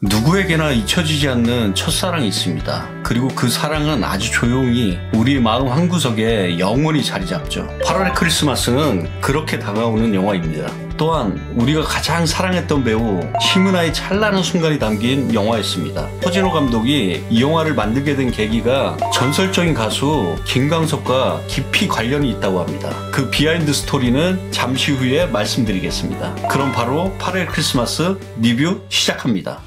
누구에게나 잊혀지지 않는 첫사랑이 있습니다. 그리고 그 사랑은 아주 조용히 우리 마음 한구석에 영원히 자리 잡죠. 8월의 크리스마스는 그렇게 다가오는 영화입니다. 또한 우리가 가장 사랑했던 배우 심은하의 찬란한 순간이 담긴 영화였습니다. 허진호 감독이 이 영화를 만들게 된 계기가 전설적인 가수 김광석과 깊이 관련이 있다고 합니다. 그 비하인드 스토리는 잠시 후에 말씀드리겠습니다. 그럼 바로 8월의 크리스마스 리뷰 시작합니다.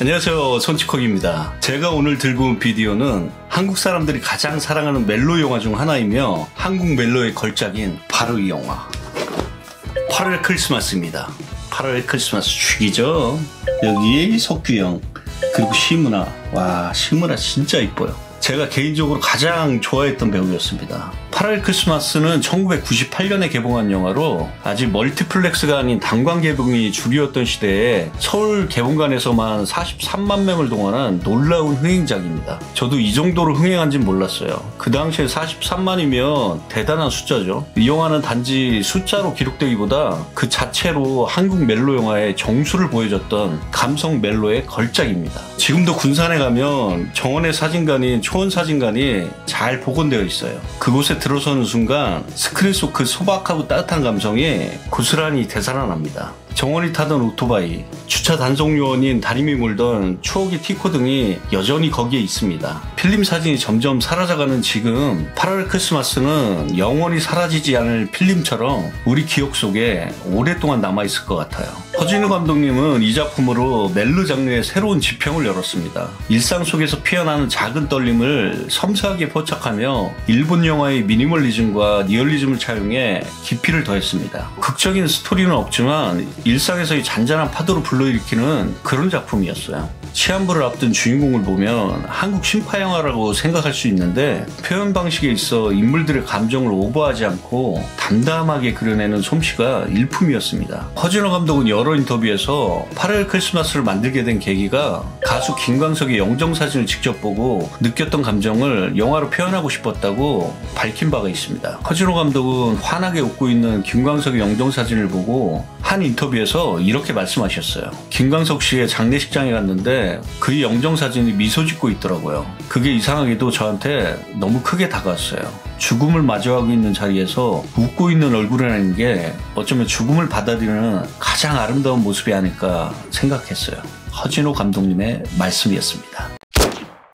안녕하세요, 손치콕입니다. 제가 오늘 들고 온 비디오는 한국 사람들이 가장 사랑하는 멜로 영화 중 하나이며 한국 멜로의 걸작인 바로 이 영화 8월의 크리스마스입니다. 8월의 크리스마스 죽이죠. 여기 석규영 그리고 심은하. 와, 심은하 진짜 이뻐요. 제가 개인적으로 가장 좋아했던 배우였습니다. 8월의 크리스마스는 1998년에 개봉한 영화로 아직 멀티플렉스가 아닌 단관 개봉이 주류였던 시대에 서울 개봉관에서만 43만 명을 동원한 놀라운 흥행작입니다. 저도 이 정도로 흥행한진 몰랐어요. 그 당시에 43만이면 대단한 숫자죠. 이 영화는 단지 숫자로 기록되기보다 그 자체로 한국 멜로 영화의 정수를 보여줬던 감성 멜로의 걸작입니다. 지금도 군산에 가면 정원의 사진관인 초원사진관이 잘 복원되어 있어요. 그곳에 들어서는 순간 스크린 속 그 소박하고 따뜻한 감성이 고스란히 되살아납니다. 정원이 타던 오토바이, 주차 단속 요원인 다리미 몰던 추억의 티코 등이 여전히 거기에 있습니다. 필름 사진이 점점 사라져가는 지금 8월 크리스마스는 영원히 사라지지 않을 필름처럼 우리 기억 속에 오랫동안 남아있을 것 같아요. 허진호 감독님은 이 작품으로 멜로 장르의 새로운 지평을 열었습니다. 일상 속에서 피어나는 작은 떨림을 섬세하게 포착하며 일본 영화의 미니멀리즘과 리얼리즘을 차용해 깊이를 더했습니다. 극적인 스토리는 없지만 일상에서의 잔잔한 파도를 불러일으키는 그런 작품이었어요. 시한부를 앞둔 주인공을 보면 한국 신파 영화라고 생각할 수 있는데 표현 방식에 있어 인물들의 감정을 오버하지 않고 담담하게 그려내는 솜씨가 일품이었습니다. 허진호 감독은 여러 인터뷰에서 8월 크리스마스를 만들게 된 계기가 가수 김광석의 영정사진을 직접 보고 느꼈던 감정을 영화로 표현하고 싶었다고 밝힌 바가 있습니다. 허진호 감독은 환하게 웃고 있는 김광석의 영정사진을 보고 한 인터뷰에서 이렇게 말씀하셨어요. 김광석 씨의 장례식장에 갔는데 그의 영정사진이 미소 짓고 있더라고요. 그게 이상하게도 저한테 너무 크게 다가왔어요. 죽음을 마주하고 있는 자리에서 웃고 있는 얼굴이라는 게 어쩌면 죽음을 받아들이는 가장 아름다운 모습이 아닐까 생각했어요. 허진호 감독님의 말씀이었습니다.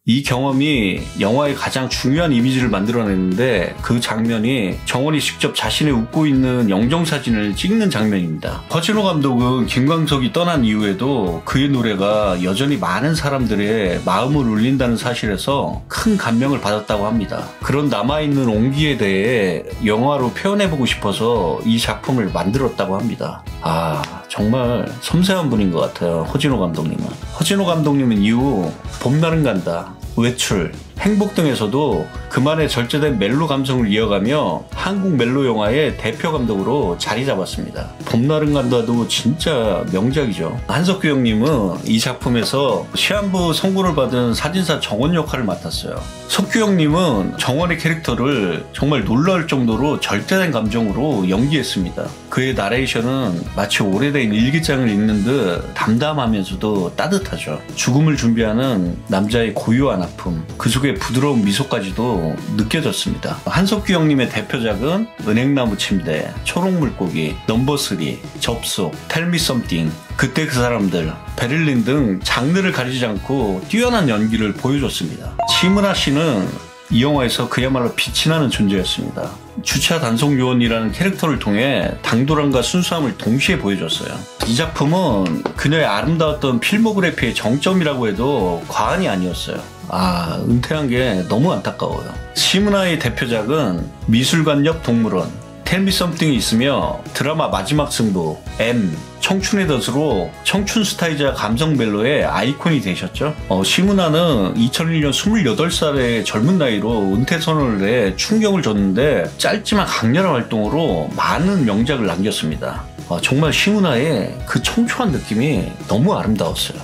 이 경험이 영화의 가장 중요한 이미지를 만들어냈는데 그 장면이 정원이 직접 자신의 웃고 있는 영정사진을 찍는 장면입니다. 허진호 감독은 김광석이 떠난 이후에도 그의 노래가 여전히 많은 사람들의 마음을 울린다는 사실에서 큰 감명을 받았다고 합니다. 그런 남아있는 온기에 대해 영화로 표현해보고 싶어서 이 작품을 만들었다고 합니다. 아, 정말 섬세한 분인 것 같아요, 허진호 감독님은. 허진호 감독님은 이후 봄날은 간다, 외출, 행복 등에서도 그만의 절제된 멜로 감성을 이어가며 한국 멜로 영화의 대표 감독으로 자리 잡았습니다. 봄날은 간다도 진짜 명작이죠. 한석규 형님은 이 작품에서 시한부 선고를 받은 사진사 정원 역할을 맡았어요. 석규 형님은 정원의 캐릭터를 정말 놀라울 정도로 절제된 감정으로 연기했습니다. 그의 나레이션은 마치 오래된 일기장을 읽는 듯 담담하면서도 따뜻하죠. 죽음을 준비하는 남자의 고요한 아픔, 그 속에 부드러운 미소까지도 느껴졌습니다. 한석규 형님의 대표작은 은행나무 침대, 초록물고기, 넘버3, 접속, 텔미 썸띵, 그때 그 사람들, 베를린 등 장르를 가리지 않고 뛰어난 연기를 보여줬습니다. 심은하 씨는 이 영화에서 그야말로 빛이 나는 존재였습니다. 주차 단속 요원이라는 캐릭터를 통해 당돌함과 순수함을 동시에 보여줬어요. 이 작품은 그녀의 아름다웠던 필모그래피의 정점이라고 해도 과언이 아니었어요. 아, 은퇴한 게 너무 안타까워요. 심은하의 대표작은 미술관 옆 동물원, 텔미 썸띵이 있으며 드라마 마지막 승부, M, 청춘의 덫으로 청춘 스타이자 감성 멜로의 아이콘이 되셨죠. 심은하는 2001년 28살의 젊은 나이로 은퇴 선언을 해 충격을 줬는데 짧지만 강렬한 활동으로 많은 명작을 남겼습니다. 정말 심은하의 그 청초한 느낌이 너무 아름다웠어요.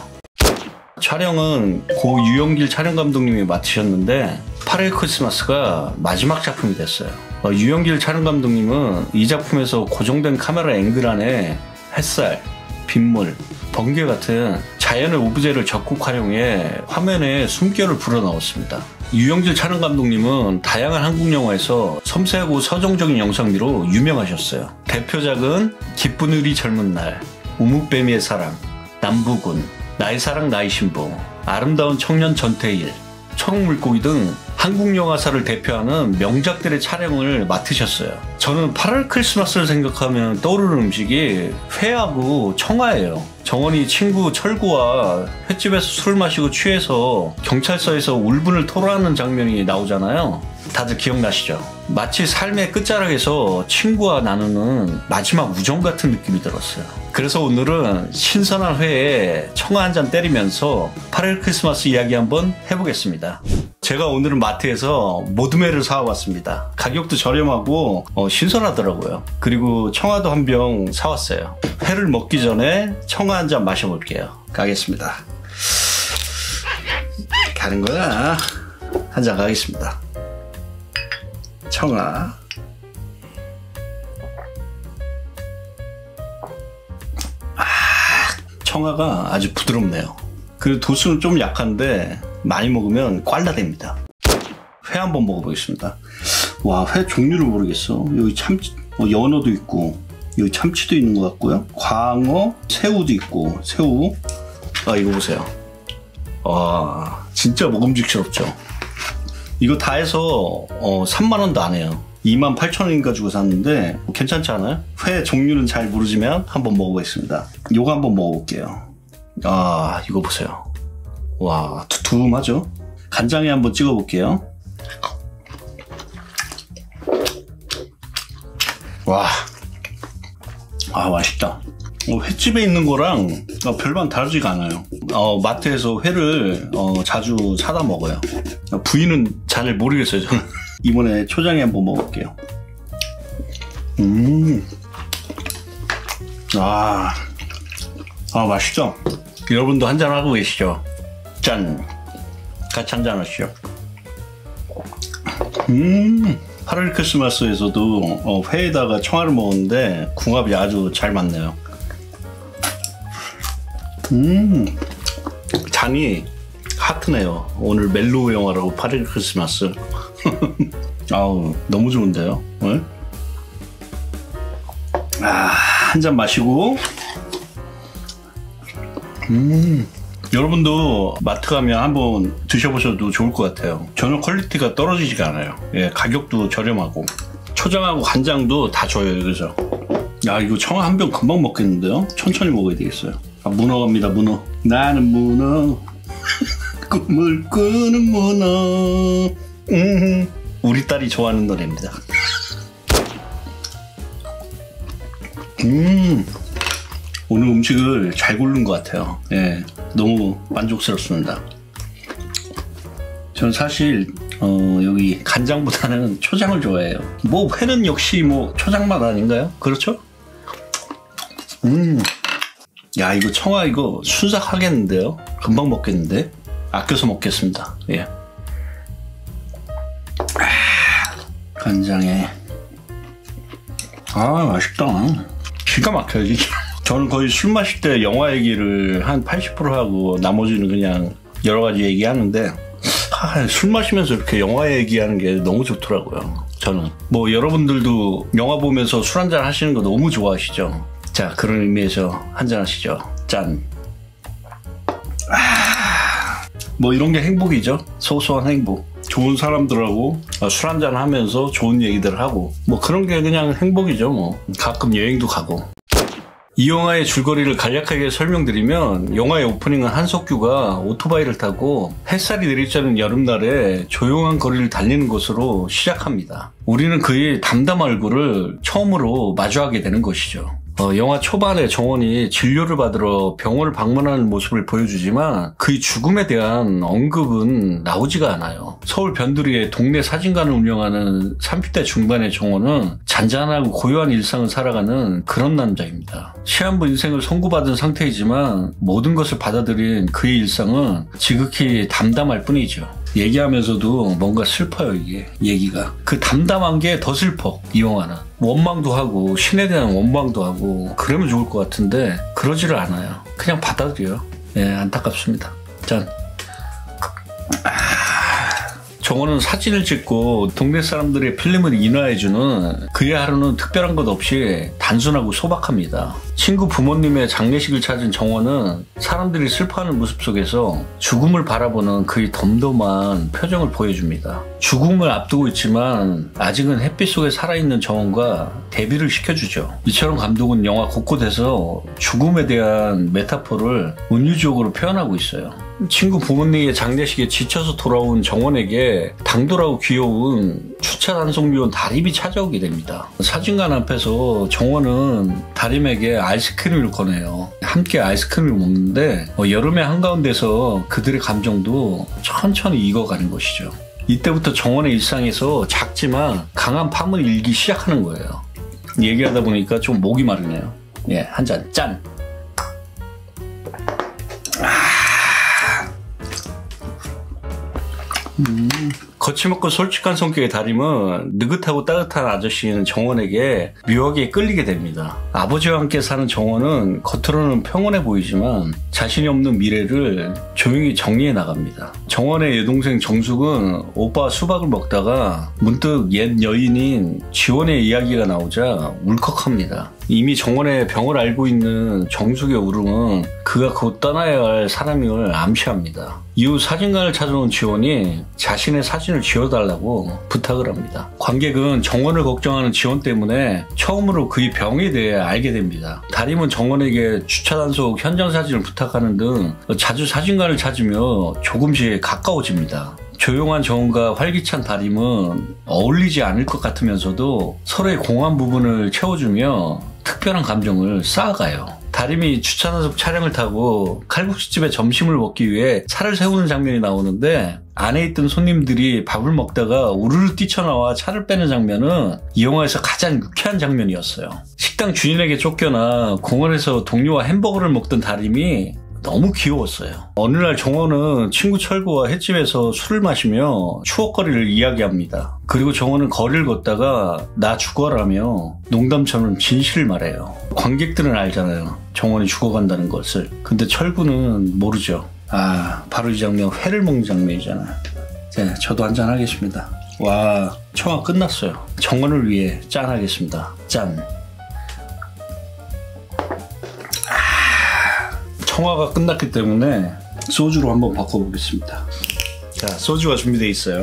촬영은 고 유영길 촬영 감독님이 맡으셨는데 8월 크리스마스가 마지막 작품이 됐어요. 유영길 촬영 감독님은 이 작품에서 고정된 카메라 앵글 안에 햇살, 빗물, 번개 같은 자연의 오브제를 적극 활용해 화면에 숨결을 불어넣었습니다. 유영길 촬영 감독님은 다양한 한국 영화에서 섬세하고 서정적인 영상미로 유명하셨어요. 대표작은 기쁜 우리 젊은 날, 우묵뱀이의 사랑, 남부군, 나의 사랑 나의 신부, 아름다운 청년 전태일, 초록물고기 등 한국 영화사를 대표하는 명작들의 촬영을 맡으셨어요. 저는 8월 크리스마스를 생각하면 떠오르는 음식이 회하고 청아예요. 정원이 친구 철구와 횟집에서 술 마시고 취해서 경찰서에서 울분을 토로하는 장면이 나오잖아요. 다들 기억나시죠? 마치 삶의 끝자락에서 친구와 나누는 마지막 우정 같은 느낌이 들었어요. 그래서 오늘은 신선한 회에 청아 한 잔 때리면서 8월 크리스마스 이야기 한번 해보겠습니다. 제가 오늘은 마트에서 모둠회를 사와봤습니다. 가격도 저렴하고 신선하더라고요. 그리고 청아도 한 병 사왔어요. 회를 먹기 전에 청아 한 잔 마셔볼게요. 가겠습니다. 가는 거야. 한 잔 가겠습니다. 청아. 청아가 아주 부드럽네요. 그리고 도수는 좀 약한데 많이 먹으면 꽐라됩니다. 회 한번 먹어보겠습니다. 와, 회 종류를 모르겠어. 여기 참치, 연어도 있고 여기 참치도 있는 것 같고요. 광어, 새우도 있고 새우. 이거 보세요. 와, 진짜 먹음직스럽죠. 이거 다 해서 3만원도 안 해요. 28,000원인가 주고 샀는데 괜찮지 않아요? 회 종류는 잘 모르지만 한번 먹어보겠습니다. 요거 한번 먹어볼게요. 이거 보세요. 와, 두툼하죠? 간장에 한번 찍어볼게요. 와, 맛있다. 횟집에 있는 거랑 별반 다르지가 않아요. 마트에서 회를 자주 사다 먹어요. 부위는 잘 모르겠어요, 저는. 이번에 초장에 한번 먹어볼게요. 맛있죠? 여러분도 한잔 하고 계시죠? 짠! 같이 한잔 하시죠. 8월 크리스마스에서도 회에다가 청아를 먹었는데 궁합이 아주 잘 맞네요. 잔이 하트네요. 오늘 멜로우 영화라고 8월 크리스마스. 너무 좋은데요? 네? 한 잔 마시고. 여러분도 마트 가면 한번 드셔보셔도 좋을 것 같아요. 전혀 퀄리티가 떨어지지가 않아요. 예, 가격도 저렴하고 초장하고 간장도 다 줘요. 그래서 이거 청아 한 병 금방 먹겠는데요? 천천히 먹어야 되겠어요. 문어 갑니다. 문어. 나는 문어. 꿈을 꾸는 문어. 우리 딸이 좋아하는 노래입니다. 오늘 음식을 잘 고른 것 같아요. 예, 너무 만족스럽습니다. 전 사실 여기 간장보다는 초장을 좋아해요. 회는 역시 초장맛 아닌가요? 그렇죠? 야, 이거 청아 이거 순삭하겠는데요? 금방 먹겠는데? 아껴서 먹겠습니다. 예. 간장에. 맛있다. 기가 막혀요, 진짜. 저는 거의 술 마실 때 영화 얘기를 한 80% 하고 나머지는 그냥 여러 가지 얘기하는데 술 마시면서 이렇게 영화 얘기하는 게 너무 좋더라고요. 저는 여러분들도 영화 보면서 술 한잔 하시는 거 너무 좋아하시죠? 자, 그런 의미에서 한잔 하시죠. 짠. 이런 게 행복이죠. 소소한 행복. 좋은 사람들하고 술 한잔 하면서 좋은 얘기들 하고 그런 게 그냥 행복이죠. 가끔 여행도 가고. 이 영화의 줄거리를 간략하게 설명드리면 영화의 오프닝은 한석규가 오토바이를 타고 햇살이 내리쬐는 여름날에 조용한 거리를 달리는 것으로 시작합니다. 우리는 그의 담담한 얼굴을 처음으로 마주하게 되는 것이죠. 영화 초반에 정원이 진료를 받으러 병원을 방문하는 모습을 보여주지만 그의 죽음에 대한 언급은 나오지가 않아요. 서울 변두리에 동네 사진관을 운영하는 30대 중반의 정원은 잔잔하고 고요한 일상을 살아가는 그런 남자입니다. 시한부 인생을 선고받은 상태이지만 모든 것을 받아들인 그의 일상은 지극히 담담할 뿐이죠. 얘기하면서도 뭔가 슬퍼요. 이게 얘기가 그 담담한 게 더 슬퍼. 이 영화는 원망도 하고 신에 대한 원망도 하고 그러면 좋을 것 같은데 그러지를 않아요. 그냥 받아들여요. 예, 안타깝습니다. 짠. 정원은 사진을 찍고 동네 사람들의 필름을 인화해주는 그의 하루는 특별한 것 없이 단순하고 소박합니다. 친구 부모님의 장례식을 찾은 정원은 사람들이 슬퍼하는 모습 속에서 죽음을 바라보는 그의 덤덤한 표정을 보여줍니다. 죽음을 앞두고 있지만 아직은 햇빛 속에 살아있는 정원과 대비를 시켜주죠. 이처럼 감독은 영화 곳곳에서 죽음에 대한 메타포를 은유적으로 표현하고 있어요. 친구 부모님의 장례식에 지쳐서 돌아온 정원에게 당돌하고 귀여운 주차 단속요원 다림이 찾아오게 됩니다. 사진관 앞에서 정원은 다림에게 아이스크림을 권해요. 함께 아이스크림을 먹는데 여름의 한가운데서 그들의 감정도 천천히 익어가는 것이죠. 이때부터 정원의 일상에서 작지만 강한 파문이 일기 시작하는 거예요. 얘기하다 보니까 좀 목이 마르네요. 예, 한 잔 짠! 거침없고 솔직한 성격의 다림은 느긋하고 따뜻한 아저씨인 정원에게 묘하게 끌리게 됩니다. 아버지와 함께 사는 정원은 겉으로는 평온해 보이지만 자신이 없는 미래를 조용히 정리해 나갑니다. 정원의 여동생 정숙은 오빠와 수박을 먹다가 문득 옛 여인인 지원의 이야기가 나오자 울컥합니다. 이미 정원의 병을 알고 있는 정숙의 울음은 그가 곧 떠나야 할 사람임을 암시합니다. 이후 사진관을 찾아온 지원이 자신의 사진을 지워달라고 부탁을 합니다. 관객은 정원을 걱정하는 지원 때문에 처음으로 그의 병에 대해 알게 됩니다. 다림은 정원에게 주차 단속 현장 사진을 부탁하는 등 자주 사진관을 찾으며 조금씩 가까워집니다. 조용한 정원과 활기찬 다림은 어울리지 않을 것 같으면서도 서로의 공허한 부분을 채워주며 특별한 감정을 쌓아가요. 다림이 주차 단속 차량을 타고 칼국수집에 점심을 먹기 위해 차를 세우는 장면이 나오는데 안에 있던 손님들이 밥을 먹다가 우르르 뛰쳐나와 차를 빼는 장면은 이 영화에서 가장 유쾌한 장면이었어요. 식당 주인에게 쫓겨나 공원에서 동료와 햄버거를 먹던 다림이 너무 귀여웠어요. 어느 날 정원은 친구 철구와 횟집에서 술을 마시며 추억거리를 이야기합니다. 그리고 정원은 거리를 걷다가 나 죽어라며 농담처럼 진실을 말해요. 관객들은 알잖아요. 정원이 죽어간다는 것을. 근데 철구는 모르죠. 바로 이 장면, 회를 먹는 장면이잖아요. 네, 저도 한잔 하겠습니다. 와, 청아 끝났어요. 정원을 위해 짠 하겠습니다. 짠. 청화가 끝났기 때문에 소주로 한번 바꿔보겠습니다. 자, 소주가 준비되어 있어요.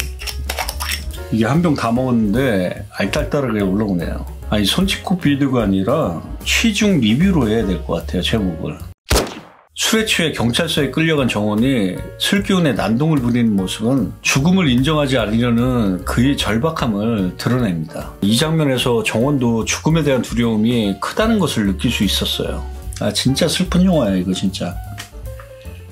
이게 한 병 다 먹었는데 알딸딸하게 올라오네요. 아니, 손짓코 빌드가 아니라 취중 리뷰로 해야 될 것 같아요, 제목을. 술에 취해 경찰서에 끌려간 정원이 술기운에 난동을 부리는 모습은 죽음을 인정하지 않으려는 그의 절박함을 드러냅니다. 이 장면에서 정원도 죽음에 대한 두려움이 크다는 것을 느낄 수 있었어요. 진짜 슬픈 영화야 이거 진짜.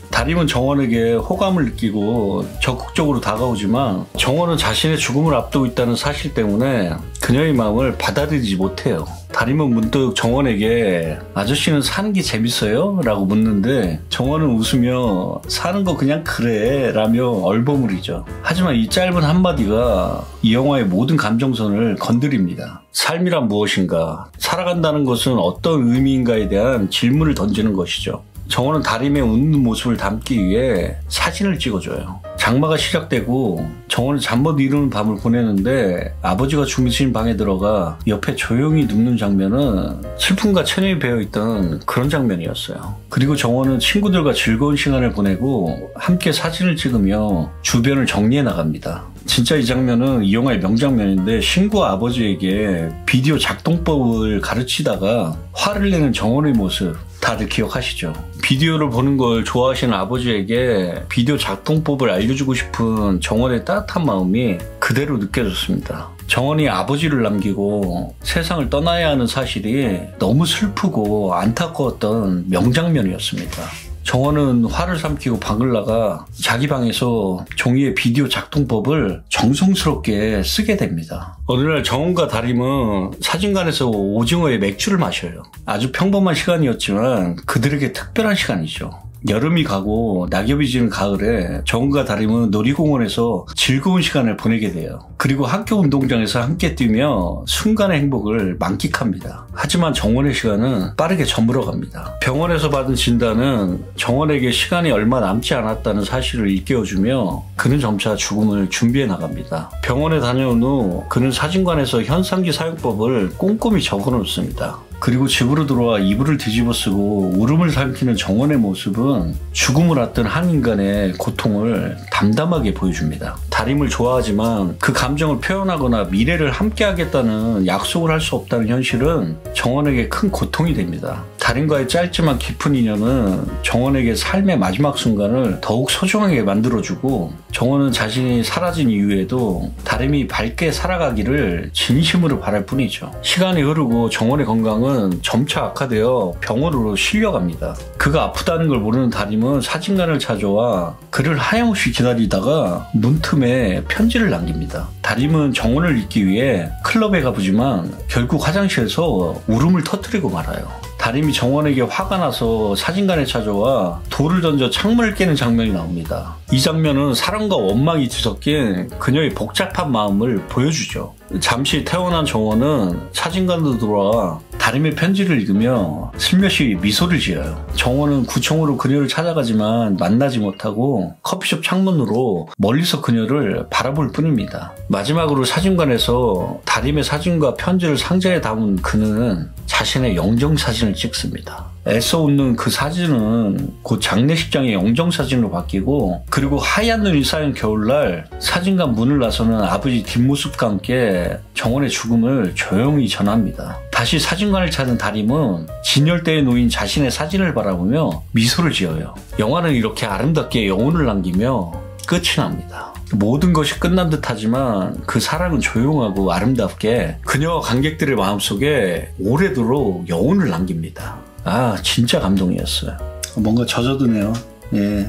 다림은 정원에게 호감을 느끼고 적극적으로 다가오지만 정원은 자신의 죽음을 앞두고 있다는 사실 때문에 그녀의 마음을 받아들이지 못해요. 다림은 문득 정원에게 아저씨는 사는 게 재밌어요? 라고 묻는데 정원은 웃으며 사는 거 그냥 그래 라며 얼버무리죠. 하지만 이 짧은 한마디가 이 영화의 모든 감정선을 건드립니다. 삶이란 무엇인가? 살아간다는 것은 어떤 의미인가에 대한 질문을 던지는 것이죠. 정원은 다림의 웃는 모습을 담기 위해 사진을 찍어줘요. 장마가 시작되고 정원은 잠 못 이루는 밤을 보내는데 아버지가 주무신 방에 들어가 옆에 조용히 눕는 장면은 슬픔과 체념이 배어있던 그런 장면이었어요. 그리고 정원은 친구들과 즐거운 시간을 보내고 함께 사진을 찍으며 주변을 정리해 나갑니다. 진짜 이 장면은 이 영화의 명장면인데 신구와 아버지에게 비디오 작동법을 가르치다가 화를 내는 정원의 모습 다들 기억하시죠? 비디오를 보는 걸 좋아하시는 아버지에게 비디오 작동법을 알려주고 싶은 정원의 따뜻한 마음이 그대로 느껴졌습니다. 정원이 아버지를 남기고 세상을 떠나야 하는 사실이 너무 슬프고 안타까웠던 명장면이었습니다. 정원은 화를 삼키고 방을 나가 자기 방에서 종이에 비디오 작동법을 정성스럽게 쓰게 됩니다. 어느 날 정원과 다림은 사진관에서 오징어에 맥주를 마셔요. 아주 평범한 시간이었지만 그들에게 특별한 시간이죠. 여름이 가고 낙엽이 지는 가을에 정원과 다림은 놀이공원에서 즐거운 시간을 보내게 돼요. 그리고 학교 운동장에서 함께 뛰며 순간의 행복을 만끽합니다. 하지만 정원의 시간은 빠르게 저물어갑니다. 병원에서 받은 진단은 정원에게 시간이 얼마 남지 않았다는 사실을 일깨워주며 그는 점차 죽음을 준비해 나갑니다. 병원에 다녀온 후 그는 사진관에서 현상지 사용법을 꼼꼼히 적어놓습니다. 그리고 집으로 들어와 이불을 뒤집어 쓰고 울음을 삼키는 정원의 모습은 죽음을 앞둔 한 인간의 고통을 담담하게 보여줍니다. 다림을 좋아하지만 그 감정을 표현하거나 미래를 함께하겠다는 약속을 할 수 없다는 현실은 정원에게 큰 고통이 됩니다. 다림과의 짧지만 깊은 인연은 정원에게 삶의 마지막 순간을 더욱 소중하게 만들어주고 정원은 자신이 사라진 이후에도 다림이 밝게 살아가기를 진심으로 바랄 뿐이죠. 시간이 흐르고 정원의 건강은 점차 악화되어 병원으로 실려갑니다. 그가 아프다는 걸 모르는 다림은 사진관을 찾아와 그를 하염없이 기다리다가 문틈에 편지를 남깁니다. 다림은 정원을 잊기 위해 클럽에 가보지만 결국 화장실에서 울음을 터뜨리고 말아요. 다림이 정원에게 화가 나서 사진관에 찾아와 돌을 던져 창문을 깨는 장면이 나옵니다. 이 장면은 사랑과 원망이 뒤섞인 그녀의 복잡한 마음을 보여주죠. 잠시 태어난 정원은 사진관으로 돌아와 다림의 편지를 읽으며 슬며시 미소를 지어요. 정원은 구청으로 그녀를 찾아가지만 만나지 못하고 커피숍 창문으로 멀리서 그녀를 바라볼 뿐입니다. 마지막으로 사진관에서 다림의 사진과 편지를 상자에 담은 그는 자신의 영정사진을 찍습니다. 애써 웃는 그 사진은 곧 장례식장의 영정사진으로 바뀌고 그리고 하얀 눈이 쌓인 겨울날 사진관 문을 나서는 아버지 뒷모습과 함께 정원의 죽음을 조용히 전합니다. 다시 사진관을 찾은 다림은 진열대에 놓인 자신의 사진을 바라보며 미소를 지어요. 영화는 이렇게 아름답게 여운을 남기며 끝이 납니다. 모든 것이 끝난 듯하지만 그 사랑은 조용하고 아름답게 그녀와 관객들의 마음속에 오래도록 여운을 남깁니다. 아, 진짜 감동이었어요. 뭔가 젖어드네요. 예.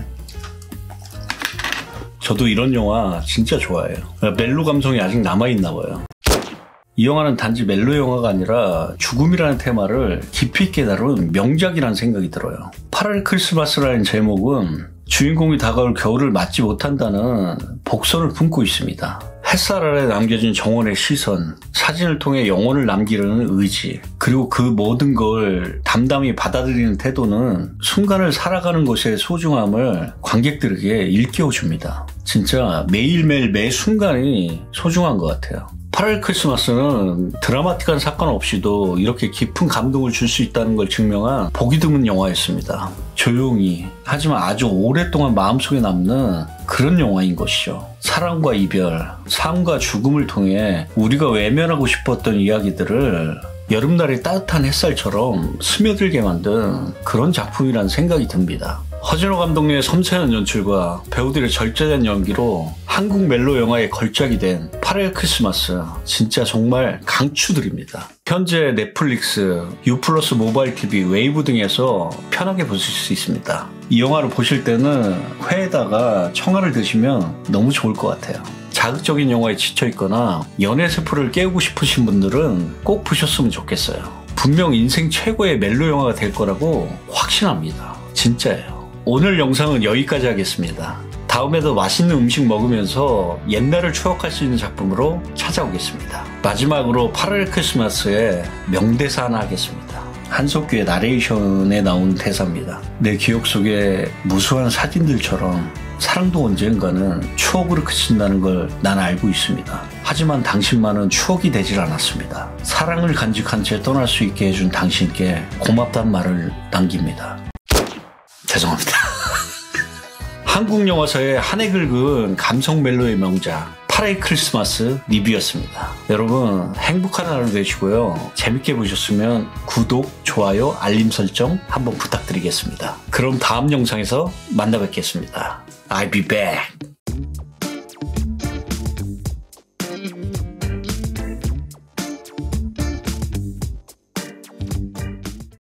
저도 이런 영화 진짜 좋아해요. 멜로 감성이 아직 남아있나 봐요. 이 영화는 단지 멜로 영화가 아니라 죽음이라는 테마를 깊이 있게 다룬 명작이라는 생각이 들어요. 8월 크리스마스라는 제목은 주인공이 다가올 겨울을 맞지 못한다는 복선을 품고 있습니다. 햇살 아래 남겨진 정원의 시선, 사진을 통해 영혼을 남기려는 의지, 그리고 그 모든 걸 담담히 받아들이는 태도는 순간을 살아가는 것의 소중함을 관객들에게 일깨워줍니다. 진짜 매일매일 매 순간이 소중한 것 같아요. 8월 크리스마스는 드라마틱한 사건 없이도 이렇게 깊은 감동을 줄 수 있다는 걸 증명한 보기 드문 영화였습니다. 조용히 하지만 아주 오랫동안 마음속에 남는 그런 영화인 것이죠. 사랑과 이별, 삶과 죽음을 통해 우리가 외면하고 싶었던 이야기들을 여름날의 따뜻한 햇살처럼 스며들게 만든 그런 작품이라는 생각이 듭니다. 허진호 감독님의 섬세한 연출과 배우들의 절제된 연기로 한국 멜로 영화의 걸작이 된 8월 크리스마스, 진짜 정말 강추드립니다. 현재 넷플릭스, U+ 모바일 TV, 웨이브 등에서 편하게 보실 수 있습니다. 이 영화를 보실 때는 회에다가 청아를 드시면 너무 좋을 것 같아요. 자극적인 영화에 지쳐있거나 연애 세포를 깨우고 싶으신 분들은 꼭 보셨으면 좋겠어요. 분명 인생 최고의 멜로 영화가 될 거라고 확신합니다. 진짜예요. 오늘 영상은 여기까지 하겠습니다. 다음에도 맛있는 음식 먹으면서 옛날을 추억할 수 있는 작품으로 찾아오겠습니다. 마지막으로 8월 크리스마스에 명대사 하나 하겠습니다. 한석규의 나레이션에 나온 대사입니다. 내 기억 속에 무수한 사진들처럼 사랑도 언젠가는 추억으로 그친다는 걸 난 알고 있습니다. 하지만 당신만은 추억이 되질 않았습니다. 사랑을 간직한 채 떠날 수 있게 해준 당신께 고맙다는 말을 남깁니다. 죄송합니다. 한국 영화사의 한 해 긁은 감성 멜로의 명작 8월 크리스마스 리뷰였습니다. 여러분 행복한 하루 되시고요. 재밌게 보셨으면 구독, 좋아요, 알림 설정 한번 부탁드리겠습니다. 그럼 다음 영상에서 만나 뵙겠습니다. I'll be back.